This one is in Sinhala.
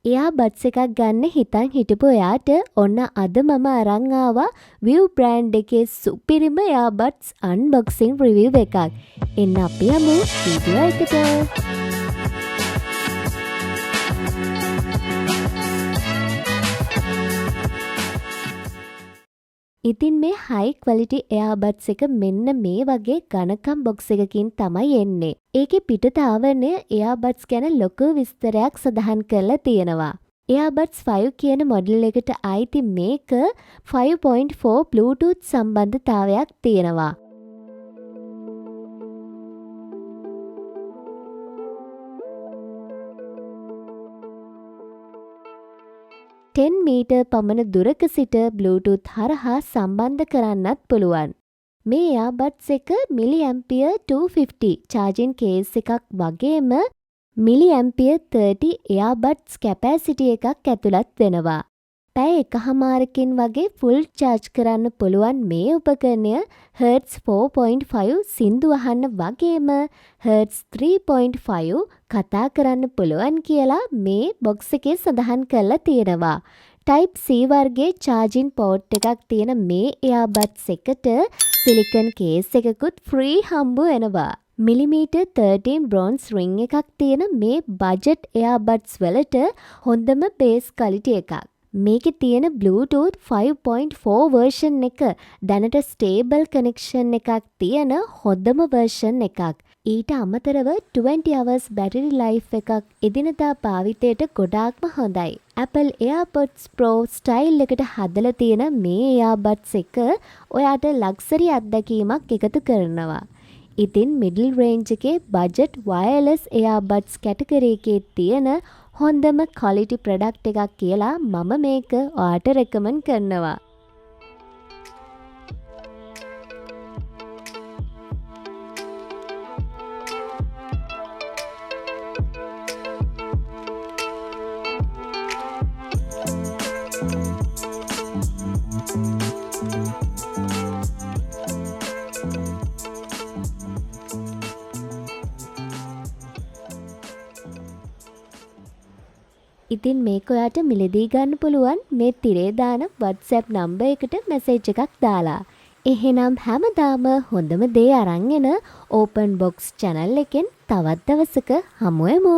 එයාබඩ්ස් එකක් ගන්න හිතන් හිටපු එයාට ඔන්න අද මම අරන් ආවා View brand එකේ සුපිරිම එයාබඩ්ස් unboxing review එකක්. එන්න අපි යමු වීඩියෝ එකට. ඉතින් මේ high quality earbuds එක මෙන්න මේ වගේ ඝනකම් box එකකින් තමයි එන්නේ. ඒකේ පිටතාවරණය earbuds ගැන ලොකු විස්තරයක් සඳහන් කරලා තියෙනවා. earbuds 5 කියන මොඩල් එකට අයිති මේක 5.4 Bluetooth සම්බන්ධතාවයක් තියෙනවා. 10 මීටර් පමණ දුරක සිට Bluetooth හරහා සම්බන්ධ කරන්නත් පුළුවන්. මේ earbuds එක milliampere 250 charging case එකක් වගේම milliampere 30 earbuds capacity එකක් ඇතුළත් වෙනවා. පැය 1.5කින් වගේ full charge කරන්න පුළුවන් මේ උපකරණය Hertz 4.5 සින්දු අහන්න වගේම Hertz 3.5 කතා කරන්න පුළුවන් කියලා මේ box එකේ සඳහන් කරලා තියෙනවා. Type C වර්ගයේ charging port එකක් තියෙන මේ earbuds එකට silicon case එකකුත් free හම්බ වෙනවා. millimeter 13 bronze ring එකක් තියෙන මේ budget earbuds වලට හොඳම bass quality එකක්. මේකේ තියෙන Bluetooth 5.4 version එක දැනට stable connection එකක් තියෙන හොඳම version එකක්. ඊට අමතරව 20 hours battery life එකක් එදිනදා භාවිතයට ගොඩාක්ම හොඳයි. Apple AirPods Pro style එකට හදලා තියෙන මේ earbuds එක ඔයාට luxury අත්දැකීමක් එකතු කරනවා. ඉතින් middle range එකේ budget wireless earbuds category එකේ තියෙන හොඳම quality product එකක් කියලා මම මේක ඔයාට recommend කරනවා. ඉතින් මේක ඔයාට මිලදී ගන්න පුළුවන් මේ තිරේ දාන WhatsApp නම්බර් එකට මැසේජ් එකක් දාලා. එහෙනම් හැමදාම හොඳම දේ අරන් එන Open Box channel එකෙන් තවත් දවසක හමු වෙමු.